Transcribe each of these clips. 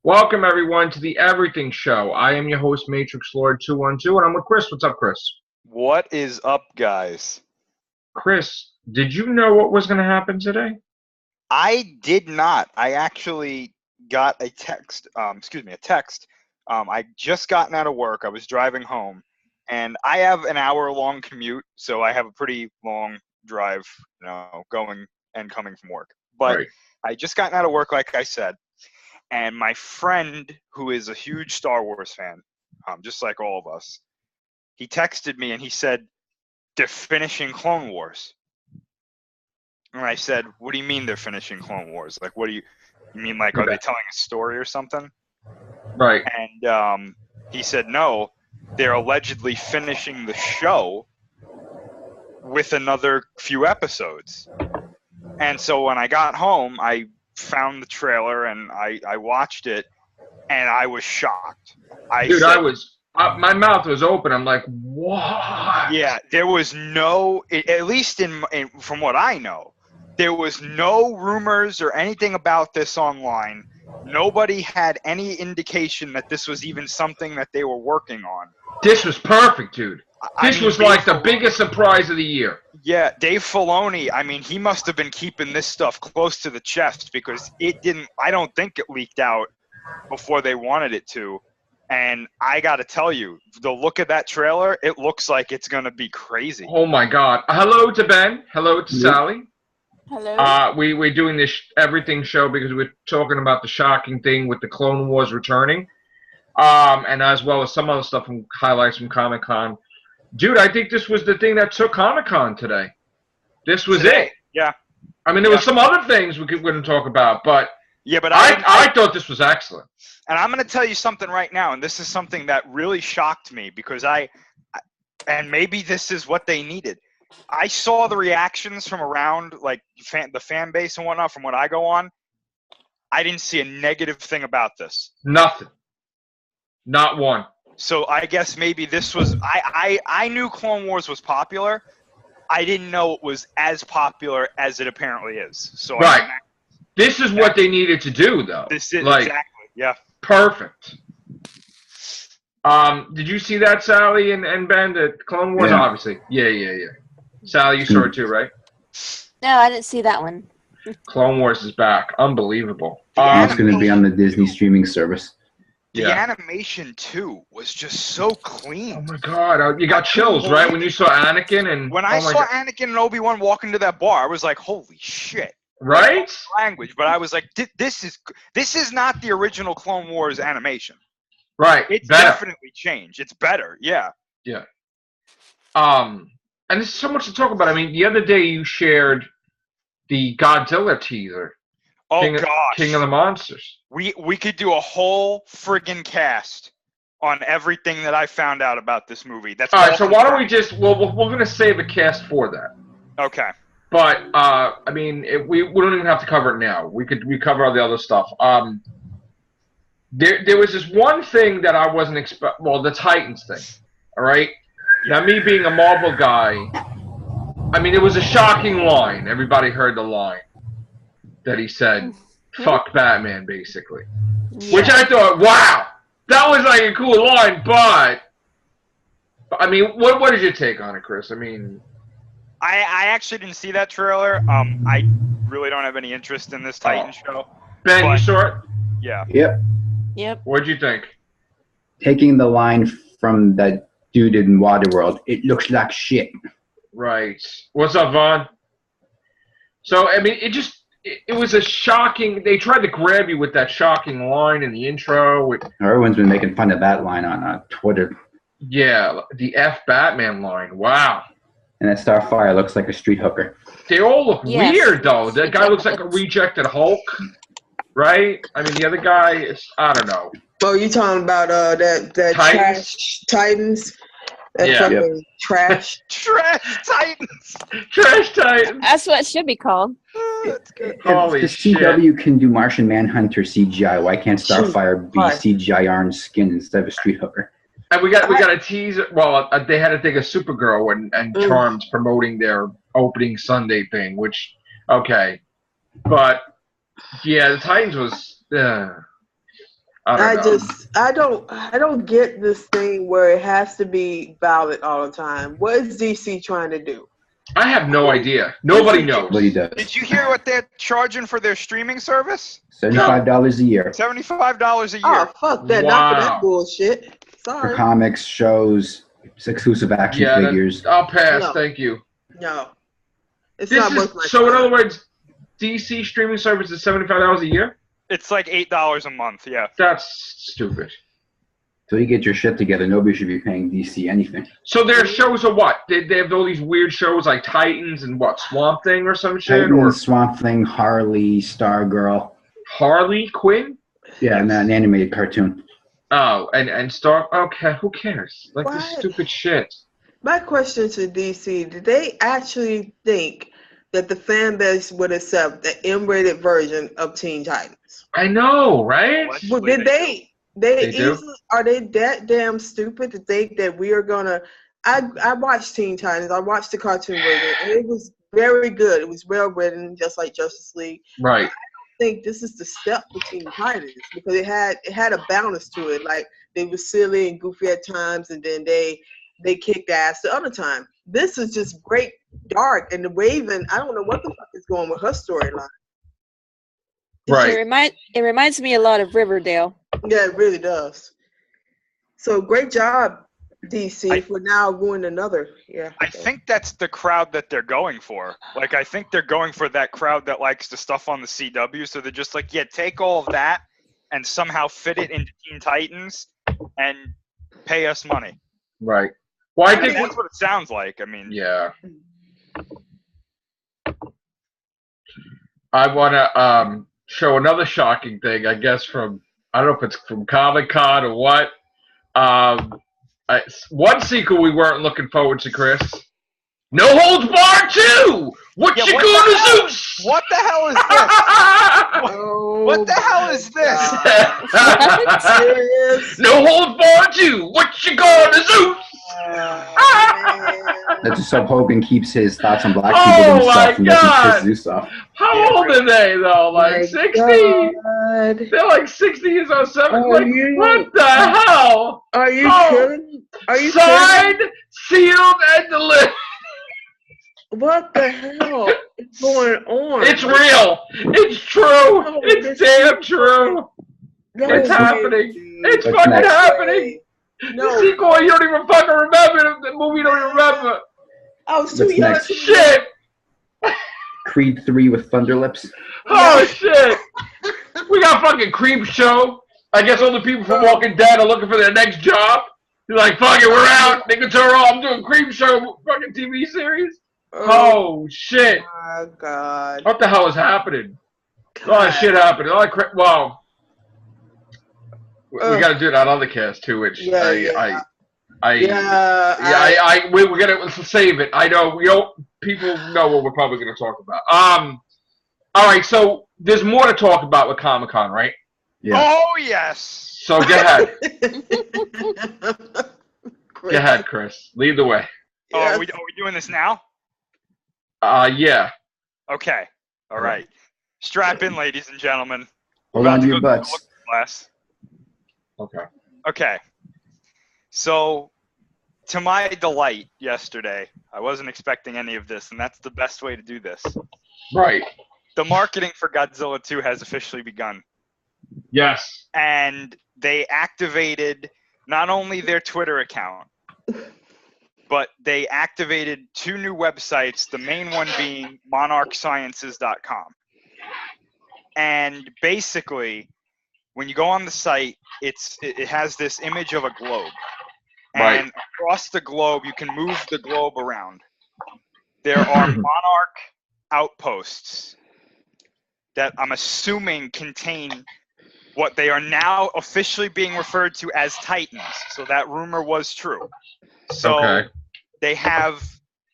Welcome, everyone, to the Everything Show. I am your host, Matrix Lord 212, and I'm with Chris. What's up, Chris? What is up, guys? Chris, did you know what was going to happen today? I did not. I actually got a text. A text. I just gotten out of work. I was driving home, and I have an hour-long commute, so I have a pretty long drive, going and coming from work. But Right. I just gotten out of work, like I said, and my friend, who is a huge Star Wars fan, just like all of us, he texted me and he said, "They're finishing Clone Wars." And I said, "What do you mean they're finishing Clone Wars? Like, what do you mean? Like, are they telling a story or something?" Right. And he said, "No, they're allegedly finishing the show with another few episodes." And so when I got home, I found the trailer and I watched it, and I was shocked. My mouth was open. I'm like, what? Yeah, there was no, at least from what I know, there was no rumors or anything about this online. Nobody had any indication that this was even something that they were working on. This was perfect, dude. This was like the biggest surprise of the year. Yeah, Dave Filoni, he must have been keeping this stuff close to the chest because I don't think it leaked out before they wanted it to. And I got to tell you, the look of that trailer, it looks like it's going to be crazy. Oh, my God. Hello to Ben. Hello to Sally. Hello. We're doing this Everything Show because we're talking about the shocking thing with the Clone Wars returning. And as well as some other stuff from highlights from Comic-Con. Dude, I think this was the thing that took Comic-Con today. This was it. Yeah. There was some other things we couldn't talk about, but yeah, but I thought this was excellent. And I'm going to tell you something right now, and this is something that really shocked me because and maybe this is what they needed. I saw the reactions from around like the fan base and whatnot from what I go on. I didn't see a negative thing about this. Nothing. Not one. So I guess maybe this was I knew Clone Wars was popular. I didn't know it was as popular as it apparently is. So right. This is what they needed to do, though. This is exactly. Yeah. Perfect. Did you see that, Sally and Ben? The Clone Wars, obviously. Yeah. Sally, you saw it too, right? No, I didn't see that one. Clone Wars is back. Unbelievable. It's going to be on the Disney streaming service. The animation, too, was just so clean. Oh, my God. You got chills, right? When you saw Anakin and... When I saw Anakin and Obi-Wan walk into that bar, I was like, holy shit. Right? Language, but I was like, this is not the original Clone Wars animation. Right. It's definitely changed. It's better. Yeah. Yeah. And there's so much to talk about. The other day you shared the Godzilla teaser. Oh, gosh. King of the Monsters. We could do a whole friggin' cast on everything that I found out about this movie. That's all right, so why don't we just... Well, we're going to save a cast for that. Okay. But, we don't even have to cover it now. We cover all the other stuff. There was this one thing that I wasn't expecting. Well, the Titans thing. All right? Now, me being a Marvel guy, it was a shocking line. Everybody heard the line that he said, fuck Batman, basically. Yeah. Which I thought, wow, that was like a cool line, but, what is your take on it, Chris? I actually didn't see that trailer. I really don't have any interest in this Titan show. Ben, you saw it? Yeah. Yep. What'd you think? Taking the line from that dude in Waterworld, it looks like shit. Right. What's up, Vaughn? So, it was a shocking... They tried to grab you with that shocking line in the intro. Everyone's been making fun of that line on Twitter. Yeah, the F Batman line. Wow. And that Starfire looks like a street hooker. They all look weird, though. That guy looks like a rejected Hulk, right? The other guy is... I don't know. Oh, you talking about that Titans? trash Titans? That fucking trash. Trash Titans. Trash Titans. That's what it should be called. That's good. Holy the shit. CW can do Martian Manhunter CGI. Why can't Starfire be CGI orange skin instead of a street hooker? And we got a teaser. Well, they had to take a Supergirl and Charms promoting their opening Sunday thing, which, okay. But, yeah, the Titans was... I don't know. I don't get this thing where it has to be valid all the time. What is DC trying to do? I have no idea. Nobody knows. Nobody does. Did you hear what they're charging for their streaming service? $75 a year. $75 a year. Oh, fuck that. Not for Wow. that bullshit. For Sorry. comics, shows, exclusive action figures. I'll pass. No. Thank you. No. It's This not is worth my so. In time. other words, DC streaming service is $75 a year. It's like $8 a month. Yeah. That's stupid. Till you get your shit together, nobody should be paying DC anything. So their shows are what? They have all these weird shows like Titans and what, Swamp Thing or some shit? Titan, Or Swamp Thing, Harley, Stargirl. Harley Quinn? Yeah, and an animated cartoon. Oh, and Star. Okay, who cares? Like this What? stupid shit. My question to DC, did they actually think that the fan base would accept the M-rated version of Teen Titans? I know, right? Well, did they They do? easily, are they that damn stupid to think that we are gonna? I watched Teen Titans. I watched the cartoon version, and it was very good. It was well written, just like Justice League. Right. I think this is the step for Teen Titans because it had a balance to it. Like they were silly and goofy at times, and then they kicked ass the other time. This is just great dark, and the Raven. I don't know what the fuck is going with her storyline. Right. It reminds me a lot of Riverdale. Yeah, it really does. So great job, DC, for now ruining another. Yeah. I think that's the crowd that they're going for. Like, I think they're going for that crowd that likes the stuff on the CW. So they're just like, yeah, take all of that and somehow fit it into Teen Titans and pay us money. Right. Well, I think That's what it sounds like. I mean, yeah. I want to show another shocking thing, I guess, from, I don't know if it's from Comic-Con or what. One sequel we weren't looking forward to, Chris. No Holds Barred 2! What you gonna do? What the hell is this? What the hell is this? Serious? No Holds Barred 2! What you gonna do? That's just so Hogan keeps his thoughts on black Oh people to my himself and doesn't God. piss Zeus off. How old are they, though? Like My 60? God. They're like 60 years old, 70. Are Like, you- what the hell? Are you Oh. kidding? Are you Signed, kidding? sealed, and delivered. What the hell is going on? It's real. It's true. It's damn true. No It's way, happening. dude. It's What's fucking next? happening. No. The sequel, you don't even fucking remember. The movie you don't even remember. I was too What's young. next? Shit. Creed 3 with Thunderlips. Oh, shit. We got fucking Creep Show. I guess all the people from Walking Dead are looking for their next job. They're like, fuck it, we're out. They can turn off. I'm doing Creep Show fucking TV series. Oh, shit. my God. What the hell is happening? A lot of shit happening. A lot of well, we got to do that other cast too, which we're gonna save it. I know, people know what we're probably gonna talk about. All right, so there's more to talk about with Comic-Con, right? Yeah. Oh, yes. So go ahead, Great. go ahead, Chris. Lead the way. Oh, Yes. are we doing this now? Yeah. Okay. All right. Strap in, ladies and gentlemen. Hold About on to to your go through the butts. looking glass. Okay. Okay. So, to my delight yesterday, I wasn't expecting any of this, and that's the best way to do this. Right. The marketing for Godzilla 2 has officially begun. Yes. And they activated not only their Twitter account, but they activated 2 new websites, the main one being monarchsciences.com. And basically, when you go on the site, it has this image of a globe. Right. And across the globe, you can move the globe around. There are monarch outposts that I'm assuming contain what they are now officially being referred to as Titans. So that rumor was true. So Okay. they have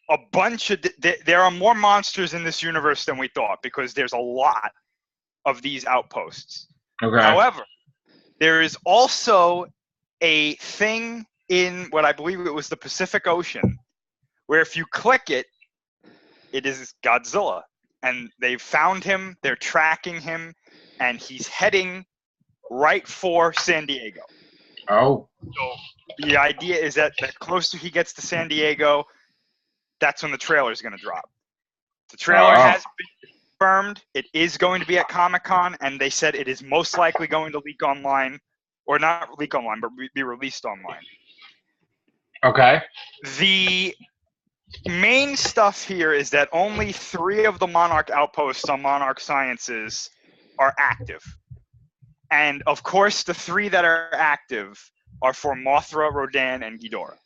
a bunch of there are more monsters in this universe than we thought, because there's a lot of these outposts. Okay. However, there is also a thing in what I believe it was the Pacific Ocean, where if you click it, it is Godzilla. And they've found him, they're tracking him, and he's heading right for San Diego. Oh. So the idea is that the closer he gets to San Diego, that's when the trailer is going to drop. The trailer has been confirmed. It is going to be at Comic-Con, and they said it is most likely going to leak online, or not leak online, but be released online. Okay. The main stuff here is that only 3 of the Monarch outposts on Monarch Sciences are active. And, of course, the 3 that are active are for Mothra, Rodan, and Ghidorah.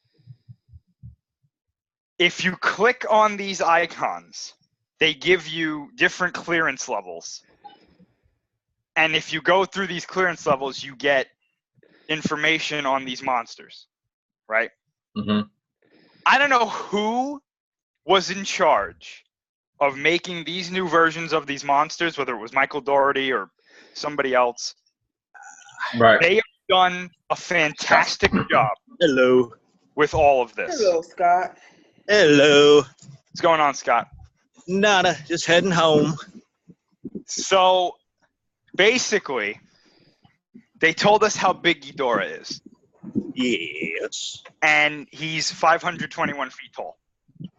If you click on these icons, they give you different clearance levels. And if you go through these clearance levels, you get information on these monsters, right? Mm-hmm. I don't know who was in charge of making these new versions of these monsters, whether it was Michael Dougherty or somebody else. Right. They have done a fantastic job Hello. with all of this. Hello, Scott. Hello. What's going on, Scott? Nada. Just heading home. So, basically, they told us how big Ghidorah is. Yes. And he's 521 feet tall.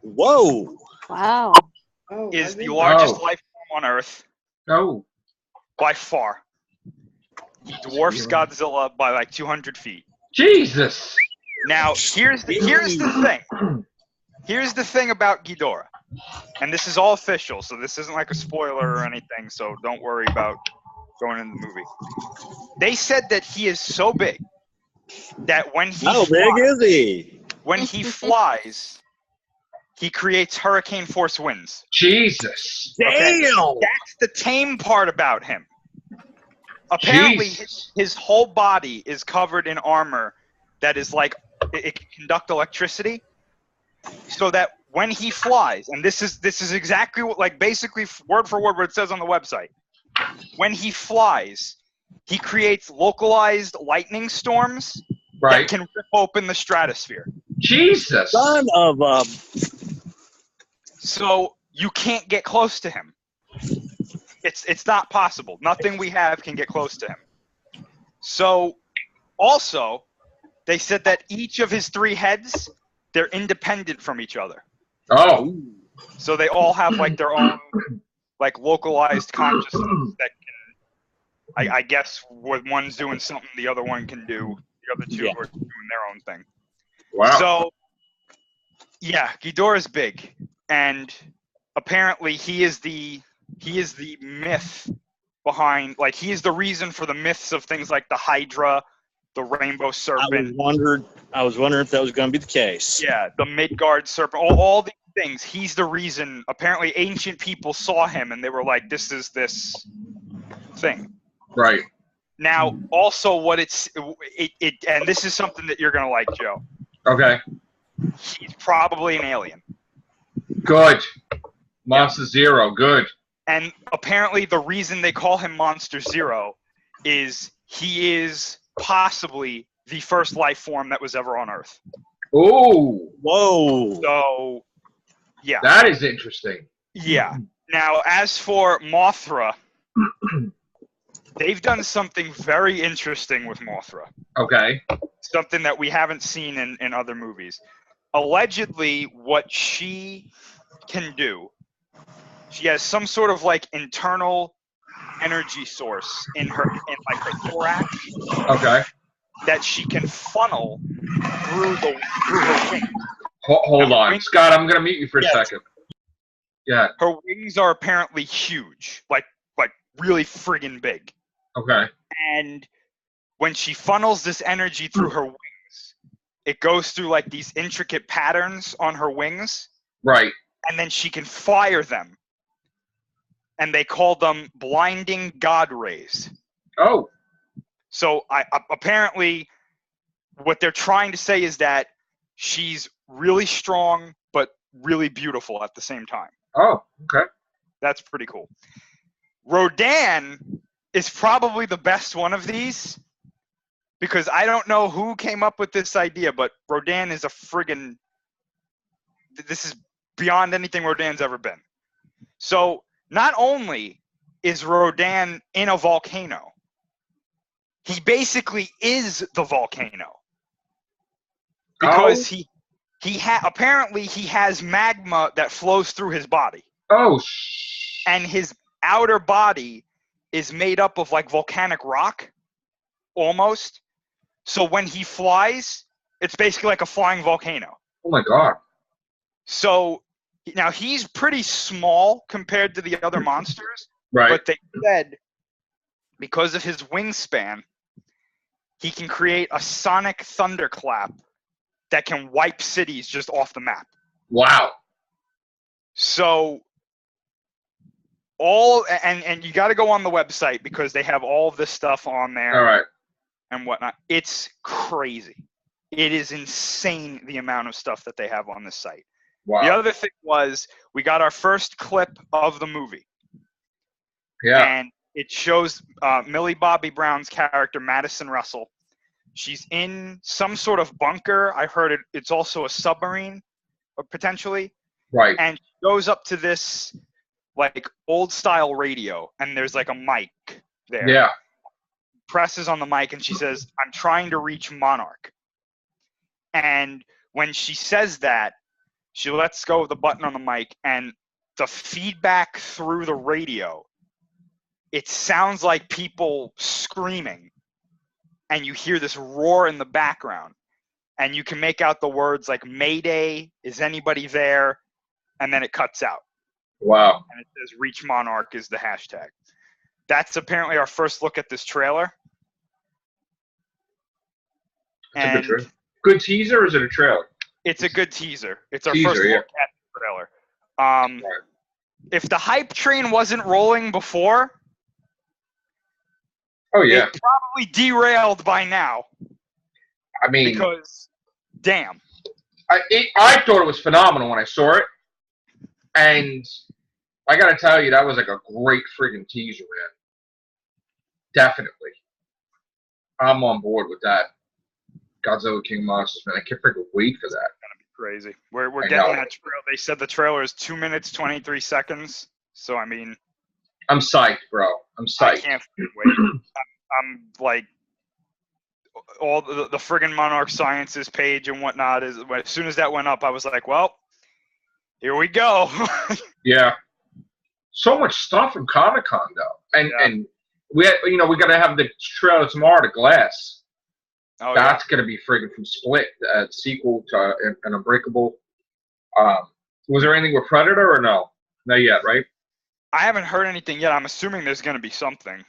Whoa. Wow. Oh, Is my the goodness. largest life form on Earth Oh. by far. He dwarfs Godzilla by like 200 feet. Jesus. Now, here's the thing. Here's the thing about Ghidorah. And this is all official, so this isn't like a spoiler or anything, so don't worry about going in the movie. They said that he is so big that when he How big is he? When he flies, he creates hurricane force winds. Jesus. Okay? Damn. That's the tame part about him. Apparently, Jesus. his whole body is covered in armor that is like, it can conduct electricity, so that when he flies, and this is exactly what, like, basically word for word what it says on the website. When he flies, he creates localized lightning storms Right. that can rip open the stratosphere. Jesus. Son of a. So you can't get close to him. It's not possible. Nothing we have can get close to him. So, also, they said that each of his 3 heads, they're independent from each other. Oh. So they all have like their own like localized consciousness that can, I guess, when one's doing something, the other one can do. The other 2 are doing their own thing. Wow. So, yeah, Ghidorah's big, and apparently he is the myth behind, like, he is the reason for the myths of things like the Hydra, the Rainbow Serpent. I was wondering if that was going to be the case. Yeah, the Midgard Serpent, all these things. He's the reason. Apparently, ancient people saw him and they were like, "This is this thing." Right. Now, also, what and this is something that you're gonna like, Joe. Okay. He's probably an alien. Good. Monster Zero. Good. And apparently the reason they call him Monster Zero is he is possibly the first life form that was ever on Earth. Ooh. Whoa. So, yeah. That is interesting. Yeah. Now, as for Mothra, they've done something very interesting with Mothra. Okay. Something that we haven't seen in other movies. Allegedly, what she can do, she has some sort of like internal energy source in her thorax. Okay. That she can funnel through her wings. Hold Now, on, Scott. I'm gonna mute you for a second. Yeah. Her wings are apparently huge, like really friggin' big. Okay. And when she funnels this energy through her wings, it goes through like these intricate patterns on her wings. Right. And then she can fire them. And they call them blinding god rays. Oh. So apparently what they're trying to say is that she's really strong but really beautiful at the same time. Oh. Okay. That's pretty cool. Rodan is probably the best one of these because I don't know who came up with this idea, but Rodan is a friggin'... This is beyond anything Rodan's ever been. So not only is Rodan in a volcano, he basically is the volcano because apparently he has magma that flows through his body, and his outer body is made up of like volcanic rock, almost. So when he flies, it's basically like a flying volcano. Oh my god. So now he's pretty small compared to the other monsters, Right. but they said because of his wingspan, he can create a sonic thunderclap that can wipe cities just off the map. Wow. So and you got to go on the website because they have all of this stuff on there. All right. And whatnot. It's crazy. It is insane the amount of stuff that they have on this site. Wow. The other thing was we got our first clip of the movie. Yeah. And it shows Millie Bobby Brown's character, Madison Russell. She's in some sort of bunker. I heard it's also a submarine, potentially. Right. And she goes up to this like old style radio, and there's like a mic there. Yeah. Presses on the mic, and she says, "I'm trying to reach Monarch." And when she says that, she lets go of the button on the mic, and the feedback through the radio, it sounds like people screaming, and you hear this roar in the background, and you can make out the words like "Mayday, is anybody there?" and then it cuts out. Wow. And it says "Reach Monarch" is the hashtag. That's apparently our first look at this trailer. It's a good trailer. Good teaser, or is it a trailer? It's a good teaser. It's our Teaser, first yeah. look at the trailer. Right. If the hype train wasn't rolling before, Oh yeah. it probably derailed by now. I mean, Because, damn. I thought it was phenomenal when I saw it, and I gotta tell you, that was like a great friggin' teaser, man. Definitely. I'm on board with that. Godzilla King Monsters, man. I can't freaking wait for that. Crazy. We're I getting know. that trailer. They said the trailer is 2 minutes, 23 seconds. So, I mean, I'm psyched, bro. I'm I psyched. can't wait. I'm like, all the friggin' Monarch Sciences page and whatnot, as soon as that went up, I was like, well, here we go. Yeah. So much stuff from Comic-Con, though. And we gotta have the trailer tomorrow to Glass. Oh, That's gonna be friggin' from Split, sequel to an Unbreakable. Was there anything with Predator or no? Not yet, right? I haven't heard anything yet. I'm assuming there's going to be something.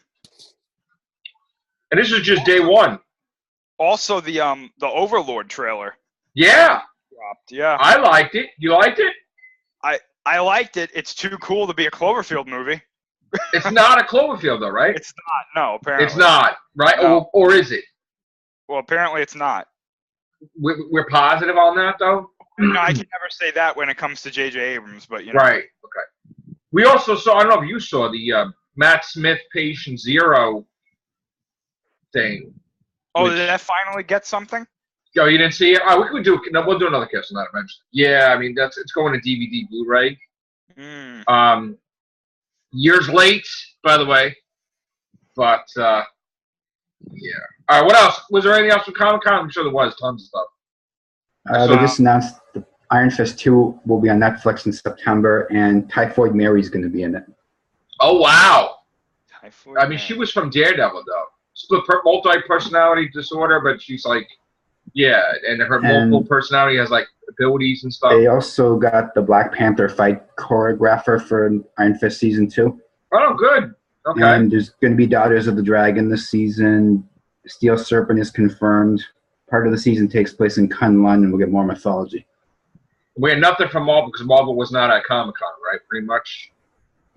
And this is just day one. Also, the Overlord trailer Yeah, dropped. Yeah, I liked it. You liked it? I liked it. It's too cool to be a Cloverfield movie. It's not a Cloverfield, though, right? It's not. No, apparently It's not, right? No. Or is it? Well, apparently it's not. We're positive on that, though. No, I can never say that when it comes to J.J. Abrams, but you know. Right. Okay. We also saw. I don't know if you saw the Matt Smith Patient Zero thing. Oh, did that finally get something? Oh, you didn't see it? Oh, we'll do another cast on that eventually. Yeah, I mean it's going to DVD Blu-ray. Years late, by the way. But yeah. All right, what else? Was there anything else from Comic-Con? I'm sure there was tons of stuff. They just announced the Iron Fist 2 will be on Netflix in September, and Typhoid Mary's going to be in it. Oh, wow. Typhoid I mean, she was from Daredevil, though. Split multi-personality disorder, but she's like, yeah, and her multiple personality has, like, abilities and stuff. They also got the Black Panther fight choreographer for Iron Fist Season 2. Oh, good. Okay. And there's going to be Daughters of the Dragon this season. Steel Serpent is confirmed. Part of the season takes place in Kunlun, and we'll get more mythology. We had nothing from Marvel because Marvel was not at Comic-Con, right? Pretty much.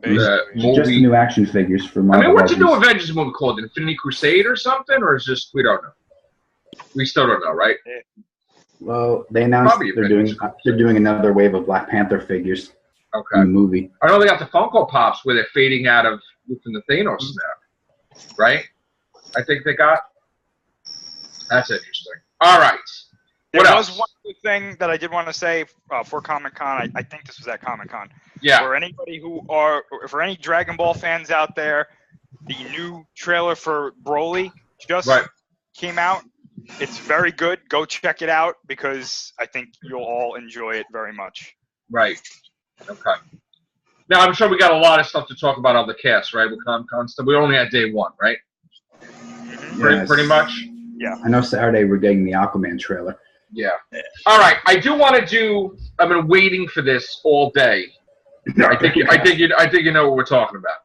The movie. Just the new action figures for Marvel. I mean, what's the Legends. new Avengers movie called? Infinity Crusade or something? Or is just, we don't know. We still don't know, right? Well, they announced Probably they're doing another wave of Black Panther figures in Okay. the movie. I know they got the Funko Pops where they're fading out of from the Thanos snap, right? I think they got. That's interesting. All right. There What was else? one other thing that I did want to say for Comic-Con. I think this was at Comic-Con. Yeah. For anybody for any Dragon Ball fans out there, the new trailer for Broly just Right. came out. It's very good. Go check it out because I think you'll all enjoy it very much. Right. Okay. Now, I'm sure we got a lot of stuff to talk about on the cast, right, with Comic-Con stuff. We're only at day one, right? Mhm. Pretty much? I know Saturday we're getting the Aquaman trailer. Yeah. All right. I do want to do. I've been waiting for this all day. I think you know what we're talking about.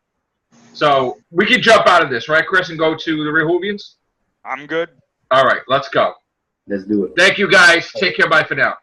So we can jump out of this, right, Chris, and go to the Rehovians? I'm good. All right. Let's go. Let's do it. Thank you, guys. Take care. Bye for now.